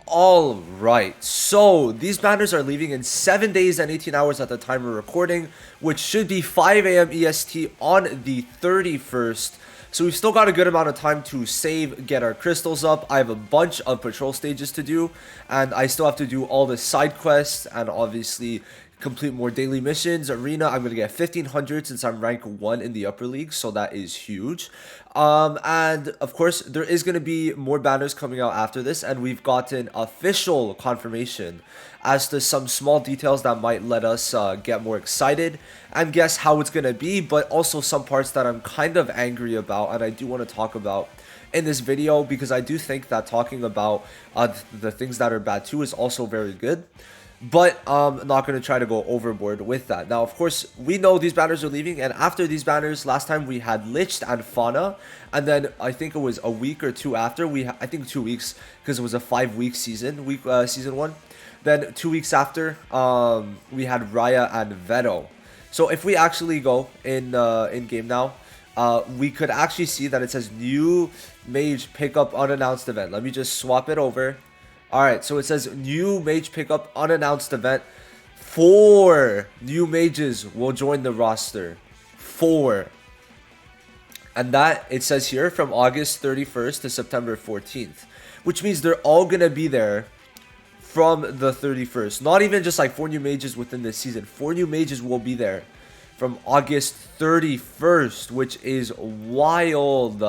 All right, so these banners are leaving in 7 days and 18 hours at the time of recording, which should be 5 a.m. EST on the 31st. So we've still got a good amount of time to save, get our crystals up. I have a bunch of patrol stages to do, and I still have to do all the side quests and obviously complete more daily missions. Arena, I'm going to get 1500 since I'm rank 1 in the upper league, so that is huge. And of course, there is going to be more banners coming out after this, and we've gotten official confirmation as to some small details that might let us get more excited and guess how it's going to be, but also some parts that I'm kind of angry about and I do want to talk about in this video, because I do think that talking about the things that are bad too is also very good. But I'm not going to try to go overboard with that. Now, of course, we know these banners are leaving. And after these banners, last time we had Liched and Fauna. And then I think it was a week or two after. I think 2 weeks, because it was a 5-week season, season 1. Then 2 weeks after, we had Raya and Veto. So if we actually go in game now, we could actually see that it says new mage pickup unannounced event. Let me just swap it over. Alright, so it says new mage pickup unannounced event. 4 new mages will join the roster. 4. And that, it says here, from August 31st to September 14th. Which means they're all going to be there from the 31st. Not even just like 4 new mages within this season. 4 new mages will be there from August 31st, which is wild.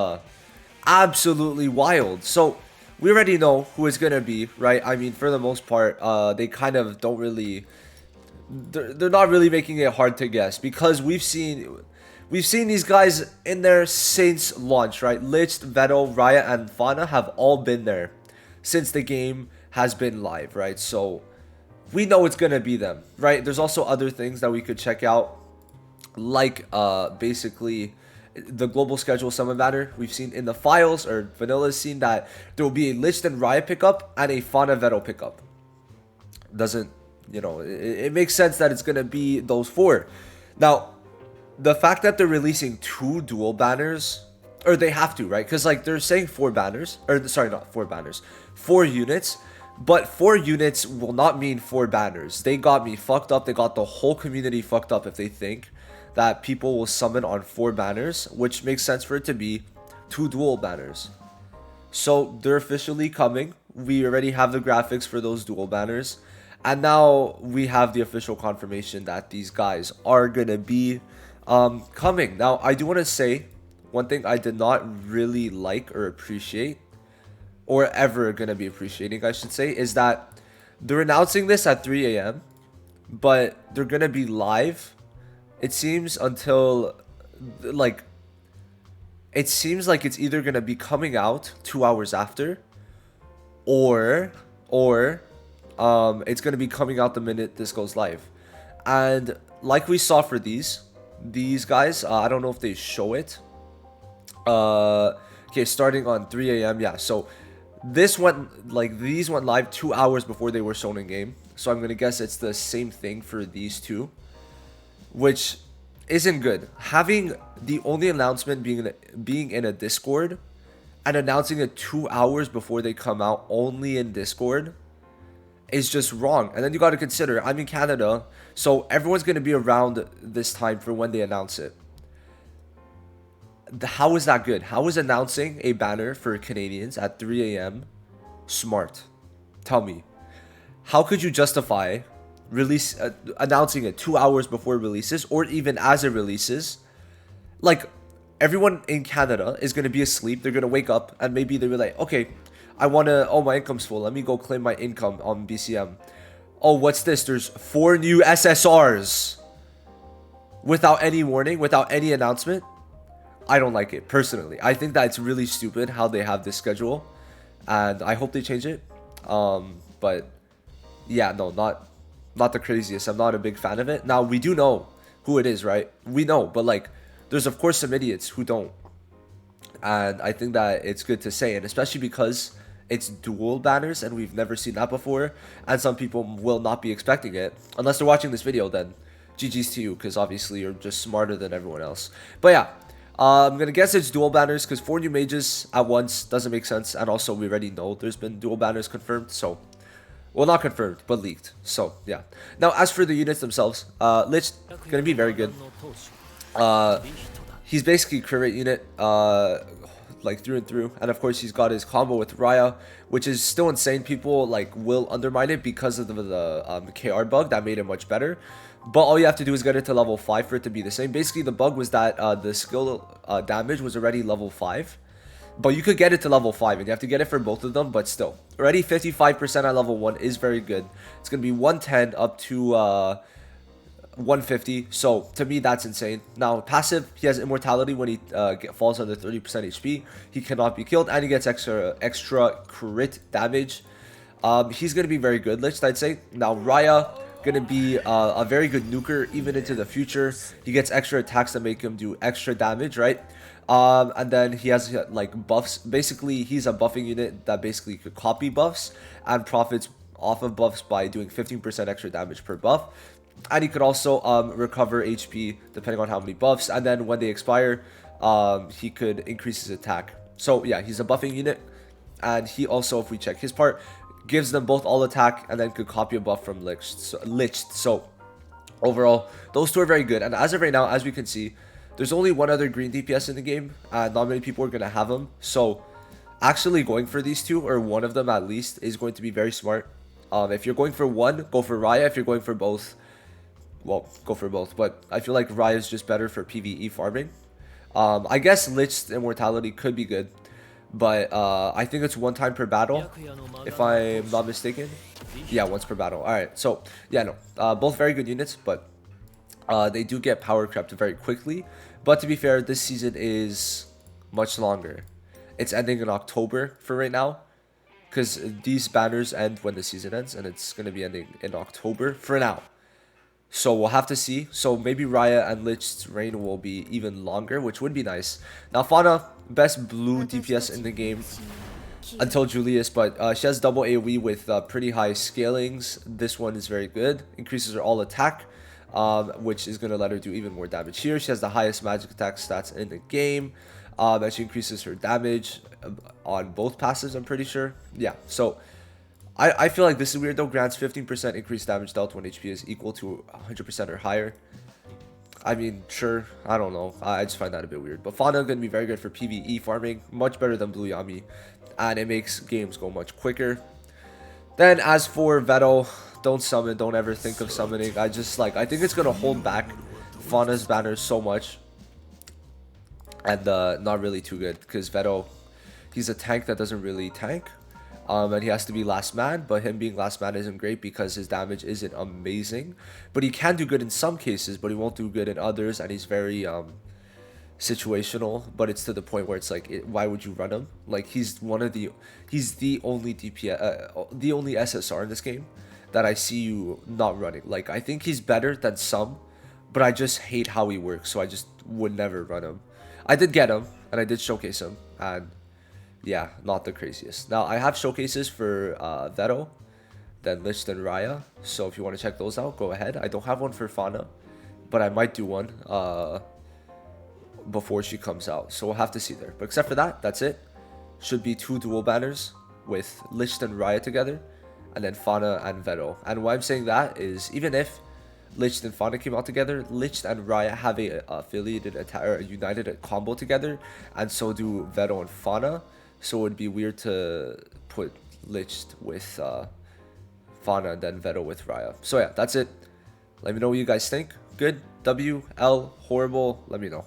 Absolutely wild. So we already know who it's gonna be, right? I mean, for the most part, they kind of don't really, they're not really making it hard to guess, because we've seen these guys in there since launch, right? Lich, Veto, Raya, and Fauna have all been there since the game has been live, right? So we know it's gonna be them, right? There's also other things that we could check out, like basically the global schedule summon banner. We've seen in the files, or Vanilla's seen, that there will be a Lich and Raya pickup and a Fauna Veto pickup. Doesn't, you know, it makes sense that it's going to be those 4. Now, the fact that they're releasing 2 dual banners, or they have to, right? Because like they're saying 4 banners, or sorry, not 4 banners, 4 units. But 4 units will not mean 4 banners. They got me fucked up. They got the whole community fucked up if they think that people will summon on 4 banners, which makes sense for it to be 2 dual banners. So they're officially coming. We already have the graphics for those dual banners, and now we have the official confirmation that these guys are gonna be coming. Now, I do want to say one thing I did not really like or appreciate, or ever gonna be appreciating, I should say, is that they're announcing this at 3 a.m. but they're gonna be live, it seems, until like, it seems like it's either gonna be coming out 2 hours after, or it's gonna be coming out the minute this goes live. And like we saw for these guys, I don't know if they show it. Okay, starting on 3 a.m. Yeah, so this went, like, these went live 2 hours before they were shown in game. So I'm gonna guess it's the same thing for these 2, which isn't good. Having the only announcement being in a Discord and announcing it 2 hours before they come out only in Discord is just wrong. And then you got to consider, I'm in Canada, so everyone's going to be around this time for when they announce it. How is that good? How is announcing a banner for Canadians at 3 a.m. smart? Tell me. How could you justify announcing it 2 hours before it releases, or even as it releases? Like, everyone in Canada is going to be asleep. They're going to wake up and maybe they'll be like, okay, I want to, oh, my income's full. Let me go claim my income on BCM. Oh, what's this? There's 4 new SSRs. Without any warning, without any announcement. I don't like it, personally. I think that it's really stupid how they have this schedule, and I hope they change it. But yeah, no, not the craziest. I'm not a big fan of it. Now, we do know who it is, right? We know, but like, there's of course some idiots who don't. And I think that it's good to say, and especially because it's dual banners and we've never seen that before, and some people will not be expecting it unless they're watching this video. Then GG's to you, because obviously you're just smarter than everyone else. But yeah, I'm gonna guess it's dual banners because 4 new mages at once doesn't make sense, and also we already know there's been dual banners confirmed, so well, not confirmed but leaked. So yeah. Now as for the units themselves, Lich gonna be very good. He's basically crit rate unit, like through and through, and of course he's got his combo with Raya, which is still insane. People like will undermine it because of the KR bug that made it much better. But all you have to do is get it to level 5 for it to be the same. Basically, the bug was that the skill damage was already level 5. But you could get it to level 5, and you have to get it for both of them, but still. Already 55% at level 1 is very good. It's going to be 110 up to 150, so to me that's insane. Now, passive, he has immortality when he falls under 30% HP. He cannot be killed, and he gets extra crit damage. He's going to be very good, Lich, I'd say. Now, Raya, going to be a very good nuker even into the future. He gets extra attacks that make him do extra damage, right? And then he has like buffs. Basically, he's a buffing unit that basically could copy buffs and profits off of buffs by doing 15% extra damage per buff. And he could also recover HP depending on how many buffs, and then when they expire, he could increase his attack. So yeah, he's a buffing unit, and he also, if we check his part, gives them both all attack and then could copy a buff from Lich. So overall, those two are very good. And as of right now, as we can see, there's only one other green DPS in the game, and not many people are going to have him. So actually going for these two, or one of them at least, is going to be very smart. If you're going for one, go for Raya. If you're going for both, well, go for both. But I feel like Raya is just better for PvE farming. I guess Lich's immortality could be good, but I think it's 1 time per battle, if I'm not mistaken. Yeah, once per battle. Alright, so yeah, no, both very good units, but they do get power crept very quickly. But to be fair, this season is much longer. It's ending in October for right now, because these banners end when the season ends, and it's going to be ending in October for now. So we'll have to see. So maybe Raya and Lich's reign will be even longer, which would be nice. Now Fauna, best blue DPS in the game until Julius, but she has double AoE with pretty high scalings. This one is very good. Increases her all attack, which is going to let her do even more damage here. She has the highest magic attack stats in the game, and she increases her damage on both passives, I'm pretty sure. Yeah, so I feel like this is weird though. Grants 15% increased damage dealt when HP is equal to 100% or higher. I mean, sure, I don't know. I just find that a bit weird. But Fauna going to be very good for PvE farming. Much better than Blue Yami. And it makes games go much quicker. Then as for Veto, don't summon. Don't ever think of summoning. I think it's going to hold back Fauna's banners so much. And not really too good. Because Veto, he's a tank that doesn't really tank. And he has to be last man, but him being last man isn't great because his damage isn't amazing. But he can do good in some cases, but he won't do good in others, and he's very situational. But it's to the point where it's like, why would you run him? Like, he's the only DPS, the only SSR in this game that I see you not running. Like, I think he's better than some, but I just hate how he works, so I just would never run him. I did get him, and I did showcase him, and yeah, not the craziest. Now, I have showcases for Veto, then Lich, then Raya. So if you want to check those out, go ahead. I don't have one for Fauna, but I might do one before she comes out. So we'll have to see there. But except for that, that's it. Should be 2 dual banners with Lich and Raya together, and then Fauna and Veto. And why I'm saying that is, even if Lich and Fauna came out together, Lich and Raya have a affiliated or united combo together, and so do Veto and Fauna. So it would be weird to put Lich with Fauna and then Veto with Raya. So yeah, that's it. Let me know what you guys think. Good, W, L, horrible, let me know.